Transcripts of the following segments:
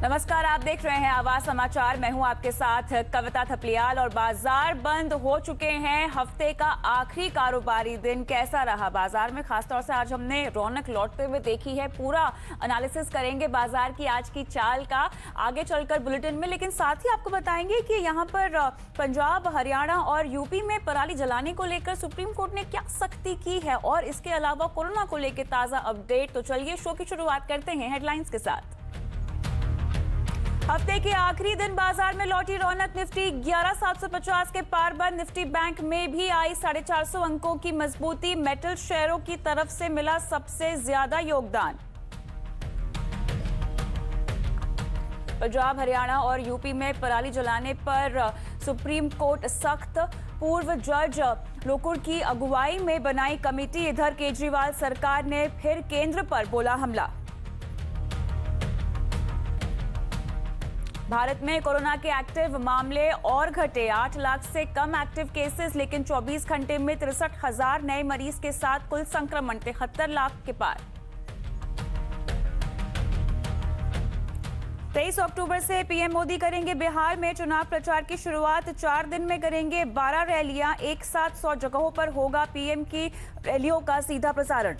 नमस्कार, आप देख रहे हैं आवाज समाचार। मैं हूं आपके साथ कविता थपलियाल और बाजार बंद हो चुके हैं। हफ्ते का आखिरी कारोबारी दिन कैसा रहा बाजार में, खासतौर से आज हमने रौनक लौटते हुए देखी है। पूरा एनालिसिस करेंगे बाजार की आज की चाल का आगे चलकर बुलेटिन में, लेकिन साथ ही आपको बताएंगे कि यहाँ पर पंजाब, हरियाणा और यूपी में पराली जलाने को लेकर सुप्रीम कोर्ट ने क्या सख्ती की है और इसके अलावा कोरोना को लेकर ताजा अपडेट। तो चलिए शो की शुरुआत करते हैं हेडलाइंस के साथ। हफ्ते के आखिरी दिन बाजार में लौटी रौनक। निफ्टी 11,750 के पार बंद। निफ्टी बैंक में भी आई 450 अंकों की मजबूती। मेटल शेयरों की तरफ से मिला सबसे ज्यादा योगदान। पंजाब, हरियाणा और यूपी में पराली जलाने पर सुप्रीम कोर्ट सख्त। पूर्व जज लोकुर की अगुवाई में बनाई कमेटी। इधर केजरीवाल सरकार ने फिर केंद्र पर बोला हमला। भारत में कोरोना के एक्टिव मामले और घटे। 8 लाख से कम एक्टिव केसेस, लेकिन 24 घंटे में 63,000 नए मरीज के साथ कुल संक्रमण 73 लाख के पार। 23 अक्टूबर से पीएम मोदी करेंगे बिहार में चुनाव प्रचार की शुरुआत। 4 दिन में करेंगे 12 रैलियां। एक साथ 100 जगहों पर होगा पीएम की रैलियों का सीधा प्रसारण।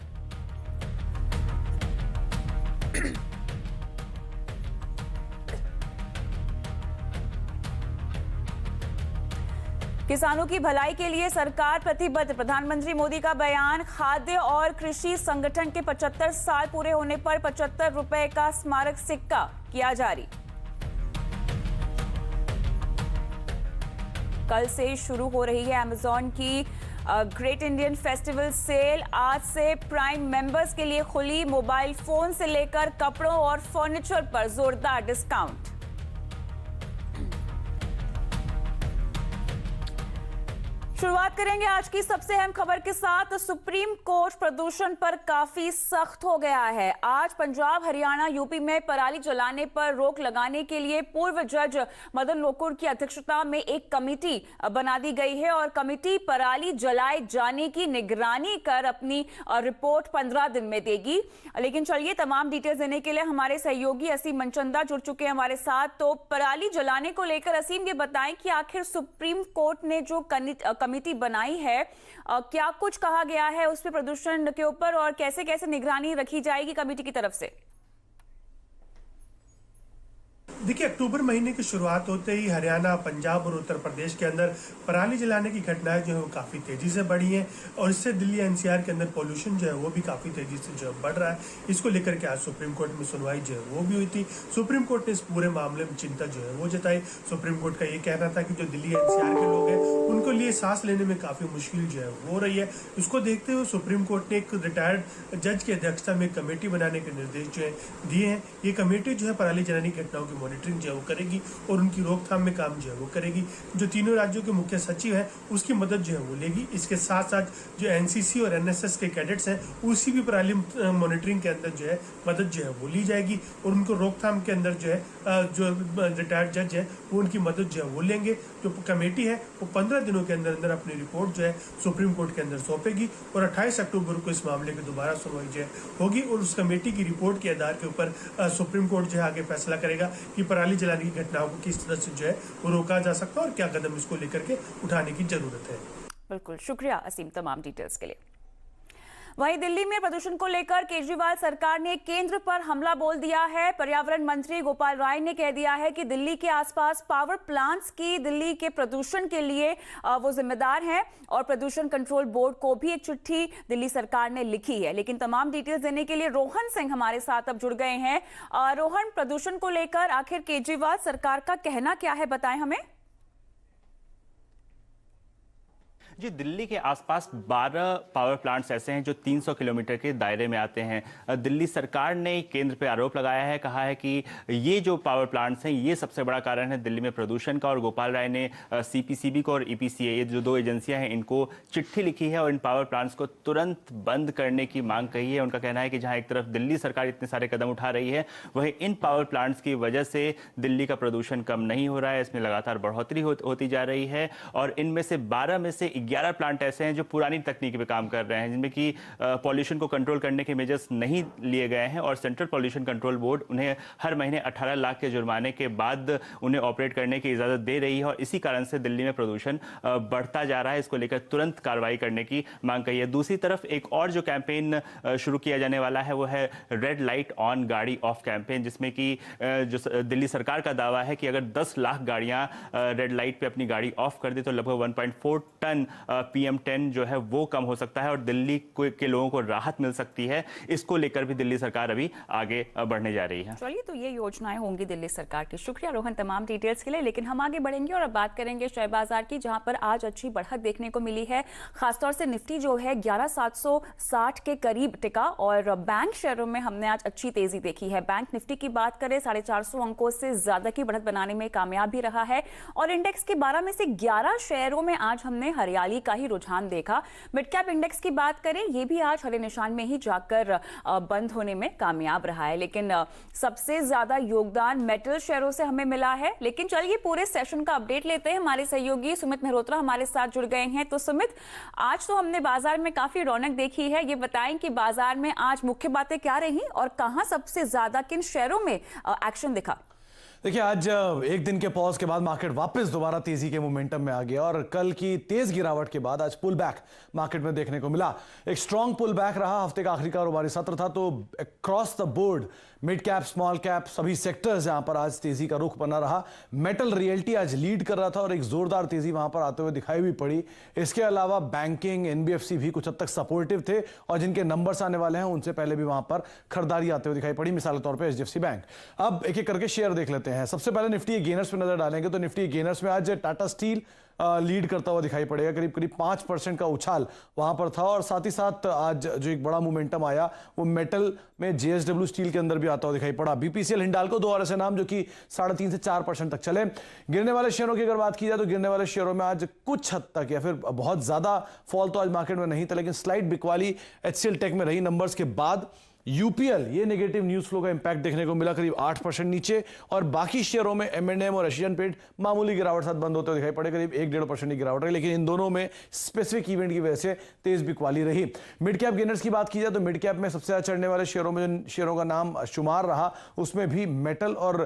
किसानों की भलाई के लिए सरकार प्रतिबद्ध। प्रधानमंत्री मोदी का बयान। खाद्य और कृषि संगठन के 75 साल पूरे होने पर 75 रुपए का स्मारक सिक्का किया जारी। कल से शुरू हो रही है अमेजॉन की ग्रेट इंडियन फेस्टिवल सेल। आज से प्राइम मेंबर्स के लिए खुली। मोबाइल फोन से लेकर कपड़ों और फर्नीचर पर जोरदार डिस्काउंट। शुरुआत करेंगे आज की सबसे अहम खबर के साथ। सुप्रीम कोर्ट प्रदूषण पर काफी सख्त हो गया है। आज पंजाब, हरियाणा, यूपी में पराली जलाने पर रोक लगाने के लिए पूर्व जज मदन लोकुर की अध्यक्षता में एक कमेटी बना दी गई है और कमेटी पराली जलाए जाने की निगरानी कर अपनी रिपोर्ट 15 दिन में देगी। लेकिन चलिए तमाम डिटेल्स देने के लिए हमारे सहयोगी असीम मनचंदा जुड़ चुके हैं हमारे साथ। तो पराली जलाने को लेकर असीम ये बताएं कि आखिर सुप्रीम कोर्ट ने जो कमेटी बनाई है, क्या कुछ कहा गया है उस पर प्रदूषण के ऊपर और कैसे कैसे निगरानी रखी जाएगी कमेटी की तरफ से? देखिए, अक्टूबर महीने की शुरुआत होते ही हरियाणा, पंजाब और उत्तर प्रदेश के अंदर पराली जलाने की घटनाएं जो है वो काफ़ी तेज़ी से बढ़ी हैं और इससे दिल्ली एनसीआर के अंदर पॉल्यूशन जो है वो भी काफ़ी तेज़ी से जो है बढ़ रहा है। इसको लेकर के आज सुप्रीम कोर्ट में सुनवाई जो है वो भी हुई थी। सुप्रीम कोर्ट ने इस पूरे मामले में चिंता जो है वो जताई। सुप्रीम कोर्ट का ये कहना था कि जो दिल्ली एनसीआर के लोग हैं उनको लिए सांस लेने में काफ़ी मुश्किल जो है वो हो रही है। इसको देखते हुए सुप्रीम कोर्ट ने एक रिटायर्ड जज की अध्यक्षता में कमेटी बनाने के निर्देश जो है दिए हैं। ये कमेटी जो है पराली जलाने की घटनाओं की मॉनिटरिंग जो है वो करेगी और उनकी रोकथाम में काम जो है वो करेगी। जो तीनों राज्यों के मुख्य सचिव हैं उसकी मदद जो है वो लेगी। इसके साथ साथ जो एनसीसी और एनएसएस के कैडेट्स हैं उसी भी पराली मॉनिटरिंग के अंदर जो है मदद जो है वो ली जाएगी और उनको रोकथाम के अंदर जो है जो रिटायर्ड जज है वो उनकी मदद जो है वो लेंगे। जो कमेटी है वो 15 दिनों के अंदर अंदर अपनी रिपोर्ट जो है सुप्रीम कोर्ट के अंदर सौंपेगी और 28 अक्टूबर को इस मामले की दोबारा सुनवाई जो है होगी और उस कमेटी की रिपोर्ट के आधार के ऊपर सुप्रीम कोर्ट जो है आगे फैसला करेगा कि पराली जलाने की घटनाओं को किस तरह से जो है वो रोका जा सकता है और क्या कदम इसको लेकर के उठाने की जरूरत है। बिल्कुल, शुक्रिया असीम तमाम डिटेल्स के लिए। वहीं दिल्ली में प्रदूषण को लेकर केजरीवाल सरकार ने केंद्र पर हमला बोल दिया है। पर्यावरण मंत्री गोपाल राय ने कह दिया है कि दिल्ली के आसपास पावर प्लांट्स की दिल्ली के प्रदूषण के लिए वो जिम्मेदार हैं और प्रदूषण कंट्रोल बोर्ड को भी एक चिट्ठी दिल्ली सरकार ने लिखी है। लेकिन तमाम डिटेल्स देने के लिए रोहन सिंह हमारे साथ अब जुड़ गए हैं। रोहन, प्रदूषण को लेकर आखिर केजरीवाल सरकार का कहना क्या है, बताएं हमें। जी, दिल्ली के आसपास 12 पावर प्लांट्स ऐसे हैं जो 300 किलोमीटर के दायरे में आते हैं। दिल्ली सरकार ने केंद्र पे आरोप लगाया है, कहा है कि ये जो पावर प्लांट्स हैं ये सबसे बड़ा कारण है दिल्ली में प्रदूषण का। और गोपाल राय ने सीपीसीबी को और ईपीसीए, ये जो 2 एजेंसियां हैं, इनको चिट्ठी लिखी है और इन पावर प्लांट्स को तुरंत बंद करने की मांग कही है। उनका कहना है कि जहाँ एक तरफ दिल्ली सरकार इतने सारे कदम उठा रही है, वहीं इन पावर प्लांट्स की वजह से दिल्ली का प्रदूषण कम नहीं हो रहा है, इसमें लगातार बढ़ोतरी होती जा रही है। और इनमें से 12 में से 11 प्लांट ऐसे हैं जो पुरानी तकनीक पे काम कर रहे हैं, जिनमें कि पॉल्यूशन को कंट्रोल करने के मेजर्स नहीं लिए गए हैं और सेंट्रल पॉल्यूशन कंट्रोल बोर्ड उन्हें हर महीने 18 लाख के जुर्माने के बाद उन्हें ऑपरेट करने की इजाज़त दे रही है और इसी कारण से दिल्ली में प्रदूषण बढ़ता जा रहा है। इसको लेकर तुरंत कार्रवाई करने की मांग की है। दूसरी तरफ एक और जो कैंपेन शुरू किया जाने वाला है वो है रेड लाइट ऑन गाड़ी ऑफ कैंपेन, जिसमें कि जो दिल्ली सरकार का दावा है कि अगर 10 लाख गाड़ियां रेड लाइट पे अपनी गाड़ी ऑफ कर दे तो लगभग 1.4 टन PM10 जो है वो कम हो सकता है और दिल्ली के लोगों को राहत मिल सकती है। इसको लेकर भी दिल्ली सरकार अभी आगे बढ़ने जा रही है। चलिए, तो ये योजनाएं होंगी दिल्ली सरकार की। शुक्रिया रोहन तमाम डिटेल्स के लिए। लेकिन हम आगे बढ़ेंगे और अब बात करेंगे शेयर बाजार की, जहां पर आज अच्छी बढ़त देखने को मिली है। खासतौर से निफ्टी जो है 11,760 के करीब टिका और बैंक शेयरों में हमने आज अच्छी तेजी देखी है। बैंक निफ्टी की बात करें 450 अंकों से ज्यादा की बढ़त बनाने में कामयाब भी रहा है और इंडेक्स के 12 में से 11 शेयरों में आज हमने हरियाली का ही रुझान देखा। मिड कैप इंडेक्स की बात करें, ये भी आज हरे निशान में ही जाकर बंद होने में कामयाब रहा है। लेकिन सबसे ज्यादा योगदान मेटल शेयरों से हमें मिला है। लेकिन चलिए पूरे सेशन का अपडेट लेते हैं। हमारे सहयोगी सुमित मेहरोत्रा हमारे साथ जुड़ गए हैं। तो सुमित, आज तो हमने बाजार में काफी रौनक देखी है। ये बताएं कि बाजार में आज मुख्य बातें क्या रही और कहां सबसे ज्यादा किन शेयरों में एक्शन दिखा? देखिए, आज एक दिन के पॉज के बाद मार्केट वापस दोबारा तेजी के मोमेंटम में आ गया और कल की तेज गिरावट के बाद आज पुल बैक मार्केट में देखने को मिला। एक स्ट्रॉन्ग पुल बैक रहा। हफ्ते का आखिरी कारोबारी सत्र था तो across the board mid cap, small cap सभी सेक्टर्स जहां पर आज तेजी का रुख बना रहा। मेटल रियल्टी आज लीड कर रहा था और एक जोरदार तेजी वहां पर आते हुए दिखाई भी पड़ी। इसके अलावा बैंकिंग, NBFC भी कुछ हद तक सपोर्टिव थे और जिनके नंबर्स आने वाले हैं उनसे पहले भी वहां पर खरीदारी आते हुए दिखाई पड़ी। मिसाल के तौर पर HDFC बैंक। अब एक एक करके शेयर देख लेते हैं। सबसे पहले निफ्टी गेनर्स पे नजर डालेंगे तो निफ्टी गेनर्स में आज टाटा स्टील लीड करता हुआ दिखाई पड़ेगा। करीब करीब 5% का उछाल वहां पर था और साथ ही साथ आज जो एक बड़ा मोमेंटम आया वो मेटल में JSW स्टील के अंदर भी आता हुआ दिखाई पड़ा। BPCL, हिंडाल्को, दो और ऐसे नाम जो कि 3.5 से 4% तक चले। गिरने वाले शेयरों की अगर बात की जाए तो गिरने वाले शेयरों में आज कुछ हद तक या फिर बहुत ज्यादा फॉल तो आज मार्केट में नहीं था, लेकिन स्लाइट बिकवाली HCL टेक में रही। नंबर्स के बाद UPL ये नेगेटिव न्यूज फ्लो का इंपैक्ट देखने को मिला, करीब 8% नीचे और बाकी शेयरों में M&M और एशियन पेंट मामूली गिरावट साथ बंद होते हुए दिखाई पड़े, करीब 1-1.5% की गिरावट रही। लेकिन इन दोनों में स्पेसिफिक इवेंट की वजह से तेज बिकवाली रही। मिड कैप गेनर्स की बात की जाए तो मिड कैप में सबसे ज्यादा चढ़ने वाले शेयरों में जिन शेयरों का नाम शुमार रहा उसमें भी मेटल और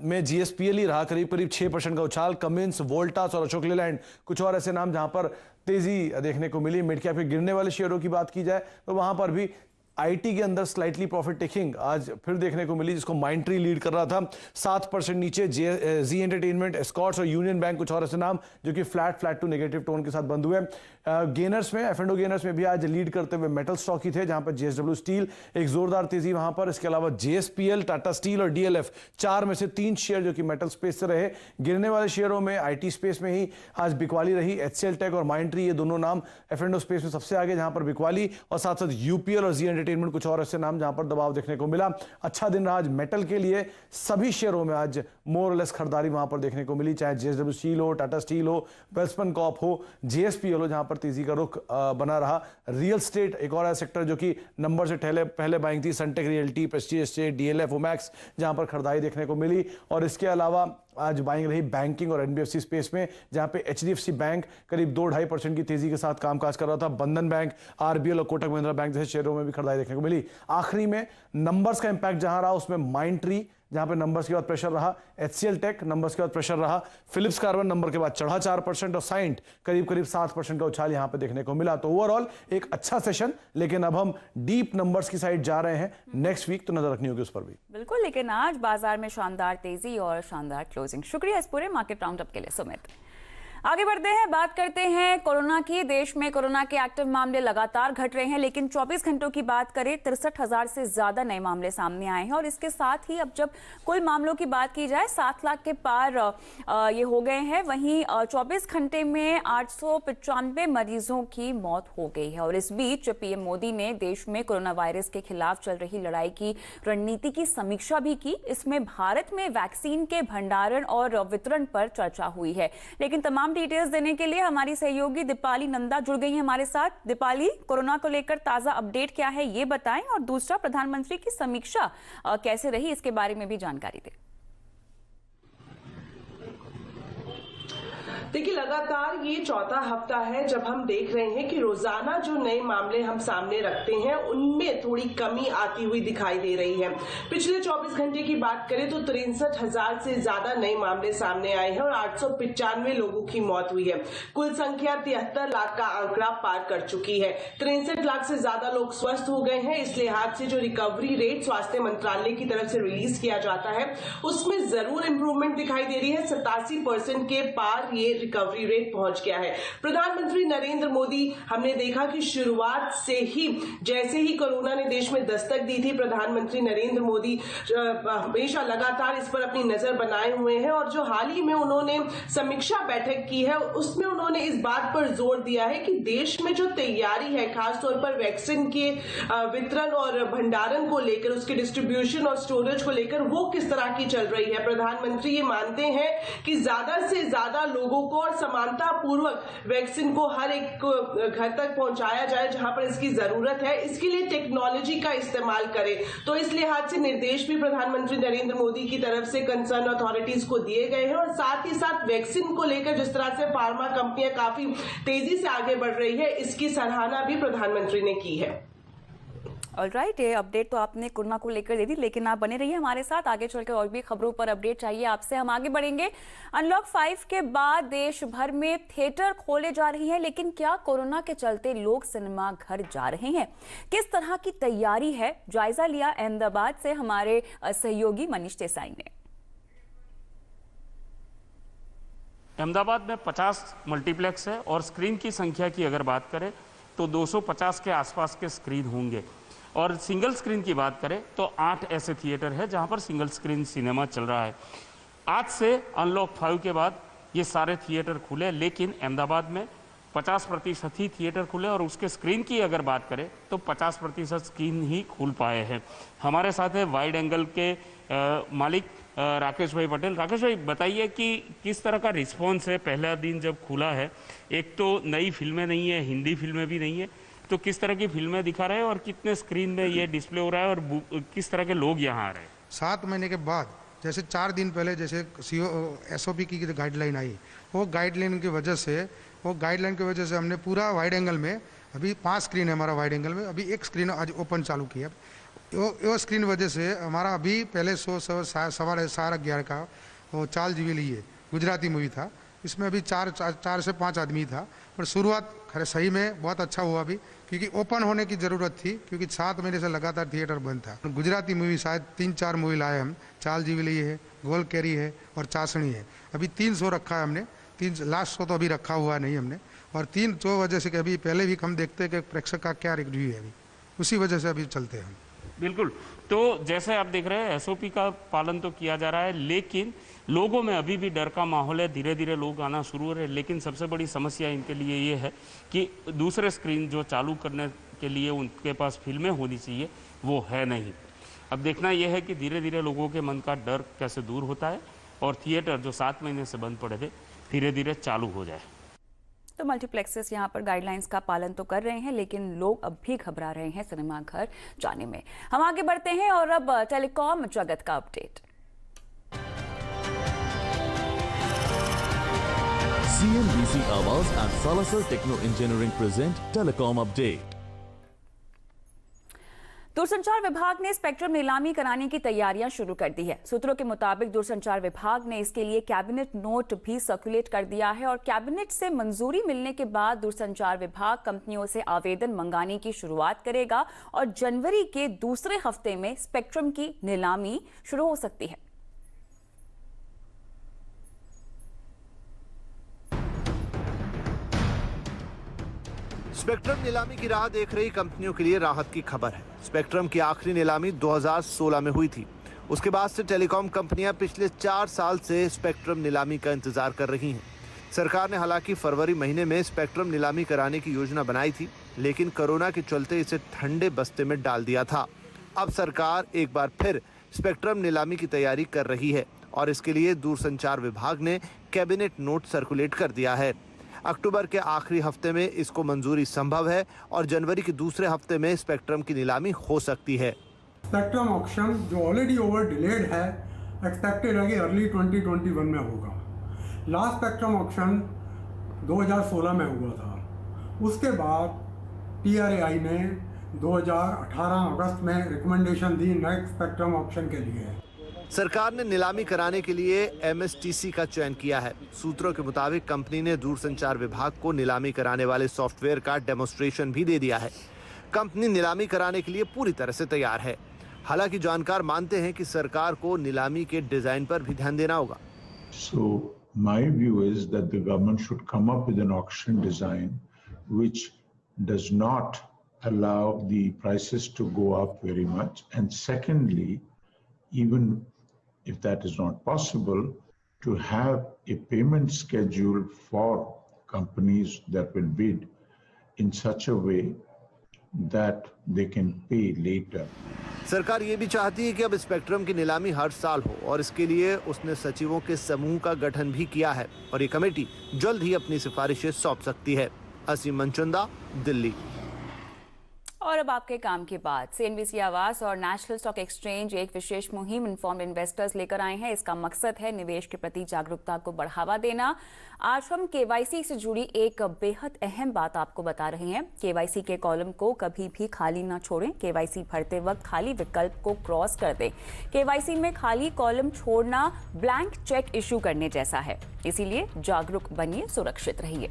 में GSPL ही रहा। करीब करीब 6% का उछाल। कमिंस, वोल्टास और अशोक लेलैंड कुछ और ऐसे नाम जहां पर तेजी देखने को मिली। मिड कैप के गिरने वाले शेयरों की बात की जाए तो वहां पर भी IT के अंदर स्लाइटली प्रॉफिट टेकिंग आज फिर देखने को मिली, जिसको माइंट्री लीड कर रहा था। 7% नीचे जी एंटरटेनमेंट, एस्कॉर्ट्स और यूनियन बैंक कुछ और ऐसे नाम जो कि फ्लैट टू नेगेटिव टोन के साथ बंद हुए। गेनर्स में F&O गेनर्स में भी आज लीड करते हुए मेटल स्टॉक ही थे, जहां पर JSW स्टील एक जोरदार तेजी वहां पर। इसके अलावा JSPL, टाटा स्टील और DLF 4 में से 3 शेयर जो कि मेटल स्पेस से रहे। गिरने वाले शेयरों में IT स्पेस में ही आज बिकवाली रही। HCL टेक और माइंट्री ये दोनों नाम F&O स्पेस में सबसे आगे, जहां पर बिकवाली, और साथ साथ UPL और जी एंटरटेनमेंट कुछ और ऐसे नाम जहां पर दबाव देखने को मिला। अच्छा दिन रहा आज मेटल के लिए। सभी शेयरों में आज मोर लेस खरीदारी वहां पर देखने को मिली, चाहे JSW स्टील हो, टाटा स्टील हो, वेल्सपन कॉर्प हो, JSPL हो, जहां पर तेजी का रुख बना रहा। रियल स्टेट एक और सेक्टर जो कि नंबर से पहले बाइंग थी, सनटेक रियल्टी, प्रेस्टीज एस्टेट, DLF, ओमैक्स, जहां पर खरीदारी देखने को मिली। और इसके अलावा आज बाइंग रही बैंकिंग और NBFC स्पेस में, जहां पे HDFC बैंक करीब 2-2.5% की तेजी के साथ कामकाज कर रहा था। बंधन बैंक, RBL और कोटक महिंद्रा बैंक जैसे शेयरों में भी खरीदारी देखने को मिली। आखिरी में नंबर्स का इंपैक्ट जहां रहा उसमें माइंट्री, जहां पे नंबर्स के बाद प्रेशर रहा, HCL टेक नंबर्स के बाद प्रेशर रहा, फिलिप्स कार्बन नंबर के बाद चढ़ा 4% और साइंट करीब 7% का उछाल यहां पे देखने को मिला। तो ओवरऑल एक अच्छा सेशन, लेकिन अब हम डीप नंबर्स की साइड जा रहे हैं। नेक्स्ट वीक तो नजर रखनी होगी उस पर भी। बिल्कुल, लेकिन आज बाजार में शानदार तेजी और शानदार क्लोजिंग। शुक्रिया इस पूरे मार्केट राउंड अप के लिए सुमित। आगे बढ़ते हैं, बात करते हैं कोरोना की। देश में कोरोना के एक्टिव मामले लगातार घट रहे हैं, लेकिन 24 घंटों की बात करें 63,000 से ज्यादा नए मामले सामने आए हैं और इसके साथ ही अब जब कुल मामलों की बात की जाए 7 लाख के पार ये हो गए हैं। वहीं 24 घंटे में 895 मरीजों की मौत हो गई है। और इस बीच PM मोदी ने देश में कोरोना वायरस के खिलाफ चल रही लड़ाई की रणनीति की समीक्षा भी की। इसमें भारत में वैक्सीन के भंडारण और वितरण पर चर्चा हुई है। लेकिन तमाम डिटेल्स देने के लिए हमारी सहयोगी दीपाली नंदा जुड़ गई हैं हमारे साथ। दीपाली, कोरोना को लेकर ताजा अपडेट क्या है ये बताएं, और दूसरा प्रधानमंत्री की समीक्षा कैसे रही इसके बारे में भी जानकारी दें। देखिए, लगातार ये चौथा हफ्ता है जब हम देख रहे हैं कि रोजाना जो नए मामले हम सामने रखते हैं उनमें थोड़ी कमी आती हुई दिखाई दे रही है। पिछले 24 घंटे की बात करें तो 63,000 से ज्यादा नए मामले सामने आए हैं और 895 लोगों की मौत हुई है। कुल संख्या 73 लाख का आंकड़ा पार कर चुकी है। 63 लाख से ज्यादा लोग स्वस्थ हो गए हैं। इस लिहाज से जो रिकवरी रेट स्वास्थ्य मंत्रालय की तरफ से रिलीज किया जाता है उसमें जरूर इंप्रूवमेंट दिखाई दे रही है। 87% के पार ये रिकवरी रेट पहुंच गया है। प्रधानमंत्री नरेंद्र मोदी, हमने देखा कि शुरुआत से ही जैसे ही कोरोना ने देश में दस्तक दी थी, प्रधानमंत्री नरेंद्र मोदी हमेशा लगातार इस पर अपनी नजर बनाए हुए हैं और जो हाल ही में उन्होंने समीक्षा बैठक की है उसमें उन्होंने इस बात पर जोर दिया है कि देश में जो तैयारी है, खासतौर पर वैक्सीन के वितरण और भंडारण को लेकर, उसके डिस्ट्रीब्यूशन और स्टोरेज को लेकर वो किस तरह की चल रही है। प्रधानमंत्री ये मानते हैं कि ज्यादा से ज्यादा लोगों को और समानता पूर्वक वैक्सीन को हर एक घर तक पहुंचाया जाए जहां पर इसकी जरूरत है। इसके लिए टेक्नोलॉजी का इस्तेमाल करें। तो इस लिहाज से निर्देश भी प्रधानमंत्री नरेंद्र मोदी की तरफ से कंसर्न अथॉरिटीज को दिए गए हैं और साथ ही साथ वैक्सीन को लेकर जिस तरह से फार्मा कंपनियां काफी तेजी से आगे बढ़ रही है, इसकी सराहना भी प्रधानमंत्री ने की है। ऑलराइट, ये अपडेट तो आपने कोरोना को लेकर दे दी, लेकिन आप बने रहिए हमारे साथ। आगे चलकर और भी खबरों पर अपडेट चाहिए आपसे, हम आगे बढ़ेंगे। अनलॉक 5 के बाद देश भर में थिएटर खोले जा रहे हैं, लेकिन क्या कोरोना के चलते लोग सिनेमा घर जा रहे हैं? किस तरह की तैयारी है, जायजा लिया अहमदाबाद से हमारे सहयोगी मनीष देसाई ने। अहमदाबाद में 50 मल्टीप्लेक्स है और स्क्रीन की संख्या की अगर बात करें तो 250 के आसपास के स्क्रीन होंगे और सिंगल स्क्रीन की बात करें तो 8 ऐसे थिएटर है जहां पर सिंगल स्क्रीन सिनेमा चल रहा है। आज से अनलॉक 5 के बाद ये सारे थिएटर खुले, लेकिन अहमदाबाद में 50% ही थिएटर खुले और उसके स्क्रीन की अगर बात करें तो 50% स्क्रीन ही खुल पाए हैं। हमारे साथ है वाइड एंगल के मालिक राकेश भाई पटेल। राकेश भाई, बताइए कि किस तरह का रिस्पॉन्स है पहला दिन जब खुला है? एक तो नई फिल्में नहीं है, हिंदी फिल्में भी नहीं है, तो किस तरह की फिल्में दिखा रहे हैं और कितने स्क्रीन में ये डिस्प्ले हो रहा है और किस तरह के लोग यहाँ आ रहे हैं? 7 महीने के बाद जैसे 4 दिन पहले जैसे SOP की गाइडलाइन आई, वो गाइडलाइन की वजह से हमने पूरा वाइड एंगल में, अभी 5 स्क्रीन है हमारा वाइड एंगल में, अभी 1 स्क्रीन आज ओपन चालू किया। वो स्क्रीन वजह से हमारा अभी पहले 11:15 का वो चाल जीवी है गुजराती मूवी था, इसमें अभी 4 से 5 आदमी था, पर शुरुआत खैर सही में बहुत अच्छा हुआ अभी, क्योंकि ओपन होने की ज़रूरत थी, क्योंकि 7 महीने से लगातार थिएटर बंद था। गुजराती मूवी शायद 3-4 मूवी लाए हम, चाल जीवली है, गोल कैरी है और चाशनी है। अभी 3 शो रखा है हमने, 3 लास्ट शो तो अभी रखा हुआ नहीं हमने, और 3 शो वजह से अभी पहले भी हम देखते हैं कि प्रेक्षक का क्या रिव्यू है, अभी उसी वजह से अभी चलते हैं हम। बिल्कुल, तो जैसे आप देख रहे हैं SOP का पालन तो किया जा रहा है, लेकिन लोगों में अभी भी डर का माहौल है। धीरे धीरे लोग आना शुरू हो रहे हैं, लेकिन सबसे बड़ी समस्या इनके लिए ये है कि दूसरे स्क्रीन जो चालू करने के लिए उनके पास फिल्में होनी चाहिए वो है नहीं। अब देखना यह है कि धीरे धीरे लोगों के मन का डर कैसे दूर होता है और थिएटर जो 7 महीने से बंद पड़े थे धीरे धीरे चालू हो जाए। तो मल्टीप्लेक्सेस यहाँ पर गाइडलाइंस का पालन तो कर रहे हैं, लेकिन लोग अब भी घबरा रहे हैं सिनेमा घर जाने में। हम आगे बढ़ते हैं और अब टेलीकॉम जगत का update. CNBC Awas and Salazar Techno Engineering present Telecom Update. दूरसंचार विभाग ने स्पेक्ट्रम नीलामी कराने की तैयारियां शुरू कर दी है। सूत्रों के मुताबिक दूरसंचार विभाग ने इसके लिए कैबिनेट नोट भी सर्कुलेट कर दिया है और कैबिनेट से मंजूरी मिलने के बाद दूरसंचार विभाग कंपनियों से आवेदन मंगाने की शुरुआत करेगा और जनवरी के दूसरे हफ्ते में स्पेक्ट्रम की नीलामी शुरू हो सकती है। स्पेक्ट्रम नीलामी की राह देख रही कंपनियों के लिए राहत की खबर है। स्पेक्ट्रम की आखिरी नीलामी 2016 में हुई थी। उसके बाद से टेलीकॉम कंपनियां पिछले 4 साल से स्पेक्ट्रम नीलामी का इंतजार कर रही हैं। सरकार ने हालांकि फरवरी महीने में स्पेक्ट्रम नीलामी कराने की योजना बनाई थी, लेकिन कोरोना के चलते इसे ठंडे बस्ते में डाल दिया था। अब सरकार एक बार फिर स्पेक्ट्रम नीलामी की तैयारी कर रही है और इसके लिए दूरसंचार विभाग ने कैबिनेट नोट सर्कुलेट कर दिया है। अक्टूबर के आखिरी हफ्ते में इसको मंजूरी संभव है और जनवरी के दूसरे हफ्ते में स्पेक्ट्रम की नीलामी हो सकती है। स्पेक्ट्रम ऑक्शन जो ऑलरेडी ओवर डिलेड है, एक्सपेक्टेड है कि अर्ली 2021 में होगा। लास्ट स्पेक्ट्रम ऑक्शन 2016 में हुआ था। उसके बाद TRAI ने 2018 अगस्त में रिकमेंडेशन दी नए स्पेक्ट्रम ऑप्शन के लिए। सरकार ने नीलामी कराने के लिए MSTC का चयन किया है। सूत्रों के मुताबिक कंपनी ने दूरसंचार विभाग को नीलामी कराने वाले सॉफ्टवेयर का डेमोन्स्ट्रेशन भी दे दिया है। कंपनी नीलामी कराने के लिए पूरी तरह से तैयार है। हालांकि जानकार मानते हैं कि सरकार को नीलामी के डिजाइन पर भी ध्यान देना होगा। So my view is that the government should come up with an auction design which does not allow the prices to go up very much, and secondly, even if that is not possible, to have a payment schedule for companies that will bid in such a way that they can pay later. सरकार ये भी चाहती है कि अब spectrum की नीलामी हर साल हो, और इसके लिए उसने सचिवों के समूह का गठन भी किया है और ये कमेटी जल्द ही अपनी सिफारिशें सौंप सकती है। असीम मंचुंदा, दिल्ली। और अब आपके काम की बात। CNBC आवास और नेशनल स्टॉक एक्सचेंज एक विशेष मुहिम इन्फॉर्म्ड इन्वेस्टर्स लेकर आए हैं। इसका मकसद है निवेश के प्रति जागरूकता को बढ़ावा देना। आज हम KYC से जुड़ी एक बेहद अहम बात आपको बता रहे हैं। KYC के कॉलम को कभी भी खाली ना छोड़ें। KYC भरते वक्त खाली विकल्प को क्रॉस कर दें। KYC में खाली कॉलम छोड़ना ब्लैंक चेक इशू करने जैसा है, इसीलिए जागरूक बनिए, सुरक्षित रहिए।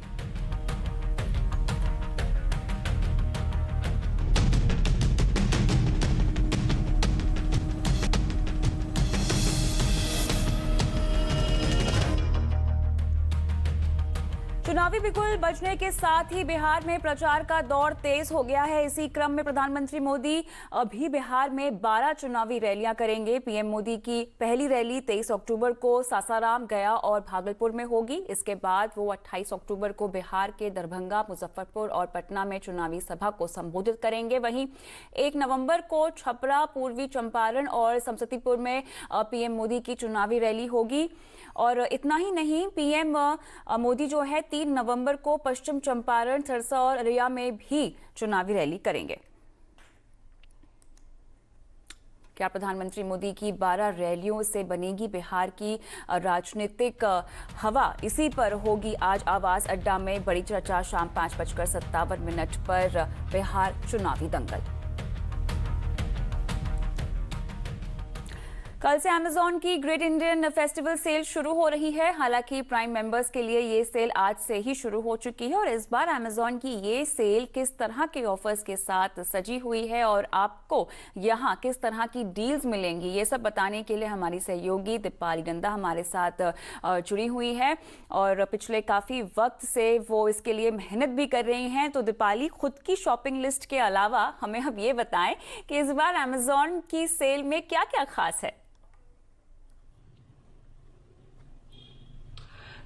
चुनावी बिगुल बजने के साथ ही बिहार में प्रचार का दौर तेज हो गया है। इसी क्रम में प्रधानमंत्री मोदी अभी बिहार में 12 चुनावी रैलियां करेंगे। पीएम मोदी की पहली रैली 23 अक्टूबर को सासाराम, गया और भागलपुर में होगी। इसके बाद वो 28 अक्टूबर को बिहार के दरभंगा, मुजफ्फरपुर और पटना में चुनावी सभा को संबोधित करेंगे। वहीं 1 नवंबर को छपरा, पूर्वी चंपारण और समस्तीपुर में पीएम मोदी की चुनावी रैली होगी। और इतना ही नहीं, पीएम मोदी जो है 3 नवंबर को पश्चिम चंपारण, सरसा और अररिया में भी चुनावी रैली करेंगे। क्या प्रधानमंत्री मोदी की 12 रैलियों से बनेगी बिहार की राजनीतिक हवा? इसी पर होगी आज आवास अड्डा में बड़ी चर्चा। शाम 5:57 पर बिहार चुनावी दंगल। कल से अमेजॉन की ग्रेट इंडियन फेस्टिवल सेल शुरू हो रही है। हालांकि प्राइम मेंबर्स के लिए ये सेल आज से ही शुरू हो चुकी है और इस बार अमेजॉन की ये सेल किस तरह के ऑफर्स के साथ सजी हुई है और आपको यहाँ किस तरह की डील्स मिलेंगी, ये सब बताने के लिए हमारी सहयोगी दीपाली नंदा हमारे साथ जुड़ी हुई है और पिछले काफी वक्त से वो इसके लिए मेहनत भी कर रही हैं। तो दीपाली, खुद की शॉपिंग लिस्ट के अलावा हमें अब ये बताएं कि इस बार अमेजॉन की सेल में क्या क्या खास है।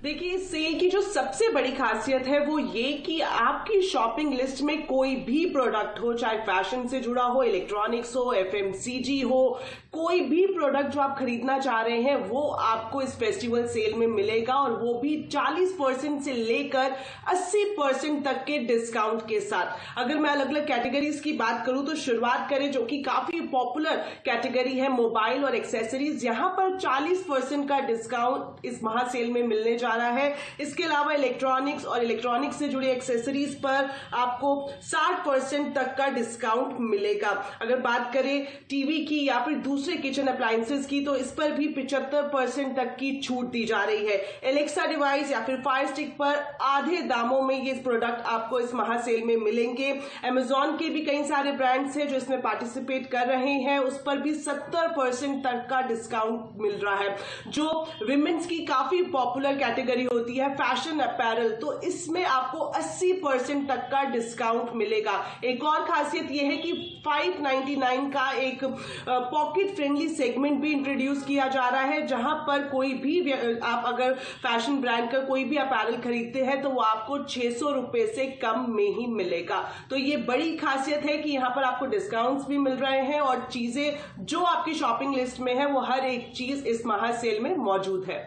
देखिए, इस सेल की जो सबसे बड़ी खासियत है वो ये कि आपकी शॉपिंग लिस्ट में कोई भी प्रोडक्ट हो, चाहे फैशन से जुड़ा हो, इलेक्ट्रॉनिक्स हो, FMCG हो, कोई भी प्रोडक्ट जो आप खरीदना चाह रहे हैं वो आपको इस फेस्टिवल सेल में मिलेगा, और वो भी 40% से लेकर 80% तक के डिस्काउंट के साथ। अगर मैं अलग अलग कैटेगरीज की बात करूं तो शुरुआत करें जो कि काफी पॉपुलर कैटेगरी है, मोबाइल और एक्सेसरीज। यहां पर 40% का डिस्काउंट इस महासेल में मिलने जा रहा है। इसके अलावा इलेक्ट्रॉनिक्स और इलेक्ट्रॉनिक्स से जुड़ी एक्सेसरीज पर आपको 60% तक का डिस्काउंट मिलेगा। अगर बात करें टीवी की या फिर दूसरे किचन अप्लायंसेस की तो इस पर भी 75% तक की छूट दी जा रही है। एलेक्सा डिवाइस या फिर फायर स्टिक पर आधे दामों में ये प्रोडक्ट आपको इस महासेल में मिलेंगे। अमेजॉन के भी कई सारे ब्रांड्स हैं जो इसमें पार्टिसिपेट कर रहे हैं, उस पर भी 70% तक का डिस्काउंट मिल रहा है। जो विमेंस की काफी पॉपुलर कैटेगरी होती है फैशन अपैरल, तो इसमें आपको 80% तक का डिस्काउंट मिलेगा। एक और खासियत यह है कि 599 का एक पॉकेट फ्रेंडली सेगमेंट भी इंट्रोड्यूस किया जा रहा है, जहां पर कोई भी आप अगर फैशन ब्रांड का कोई भी अपैरल खरीदते हैं तो वो आपको 600 रुपए से कम में ही मिलेगा। तो ये बड़ी खासियत है कि यहां पर आपको डिस्काउंट्स भी मिल रहे हैं और चीजें जो आपकी शॉपिंग लिस्ट में है वो हर एक चीज इस महासेल में मौजूद है।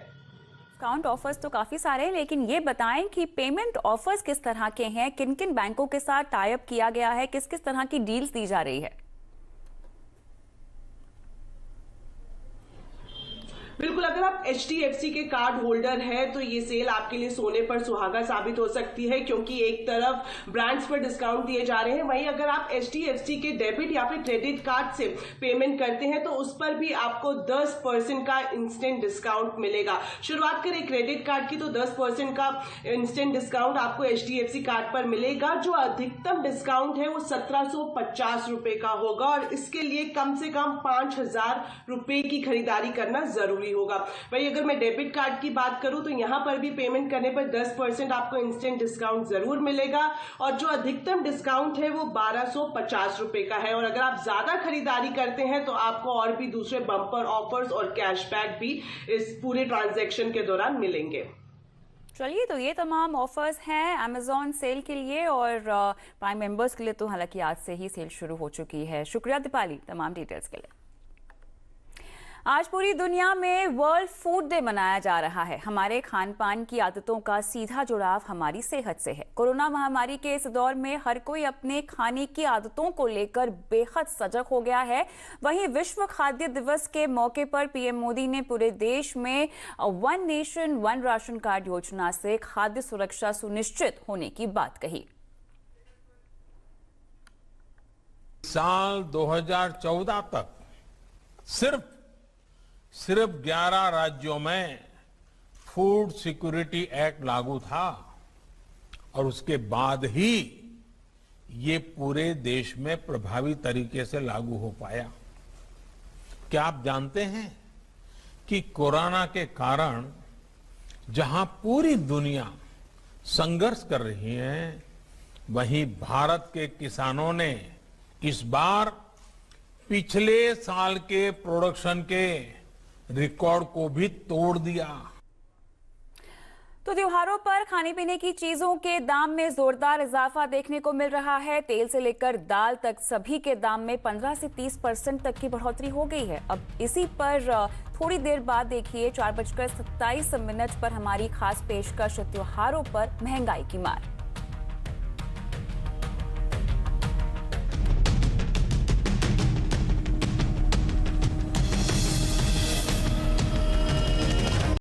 डिस्काउंट ऑफर्स तो काफी सारे हैं, लेकिन ये बताएं कि पेमेंट ऑफर्स किस तरह के हैं, किन किन बैंकों के साथ टाई अप किया गया है, किस किस तरह की डील्स दी जा रही है। बिल्कुल, अगर आप HDFC के कार्ड होल्डर हैं तो ये सेल आपके लिए सोने पर सुहागा साबित हो सकती है, क्योंकि एक तरफ ब्रांड्स पर डिस्काउंट दिए जा रहे हैं, वहीं अगर आप HDFC के डेबिट या फिर क्रेडिट कार्ड से पेमेंट करते हैं तो उस पर भी आपको 10% का इंस्टेंट डिस्काउंट मिलेगा। शुरुआत करें क्रेडिट कार्ड की तो 10% का इंस्टेंट डिस्काउंट आपको HDFC कार्ड पर मिलेगा। जो अधिकतम डिस्काउंट है वो 1750 रुपए का होगा और इसके लिए कम से कम 5000 रुपए की खरीदारी करना जरूरी होगा। वहीं अगर मैं डेबिट कार्ड की बात करूं तो यहां पर भी पेमेंट करने पर 10% आपको इंस्टेंट डिस्काउंट जरूर मिलेगा और जो अधिकतम डिस्काउंट है वो 1250 रुपए का है। और अगर आप ज्यादा खरीदारी करते हैं तो आपको और भी दूसरे बम्पर ऑफर्स और कैशबैक भी इस पूरे ट्रांजैक्शन के दौरान मिलेंगे। चलिए, तो ये तमाम ऑफर्स हैं अमेजॉन सेल के लिए और प्राइम मेंबर्स के लिए तो हालांकि आज से ही सेल शुरू हो चुकी है। शुक्रिया दीपाली तमाम डिटेल्स के लिए। आज पूरी दुनिया में वर्ल्ड फूड डे मनाया जा रहा है। हमारे खान पान की आदतों का सीधा जुड़ाव हमारी सेहत से है। कोरोना महामारी के इस दौर में हर कोई अपने खाने की आदतों को लेकर बेहद सजग हो गया है। वहीं विश्व खाद्य दिवस के मौके पर पीएम मोदी ने पूरे देश में one nation one ration card योजना से खाद्य सुरक्षा सुनिश्चित होने की बात कही। साल 2014 तक सिर्फ 11 राज्यों में फूड सिक्योरिटी एक्ट लागू था और उसके बाद ही ये पूरे देश में प्रभावी तरीके से लागू हो पाया। क्या आप जानते हैं कि कोरोना के कारण जहां पूरी दुनिया संघर्ष कर रही है, वहीं भारत के किसानों ने इस बार पिछले साल के प्रोडक्शन के रिकॉर्ड को भी तोड़ दिया। तो त्योहारों पर खाने पीने की चीजों के दाम में जोरदार इजाफा देखने को मिल रहा है। तेल से लेकर दाल तक सभी के दाम में 15 से 30% तक की बढ़ोतरी हो गई है। अब इसी पर थोड़ी देर बाद देखिए 4:27 पर हमारी खास पेशकश त्योहारों पर महंगाई की मार।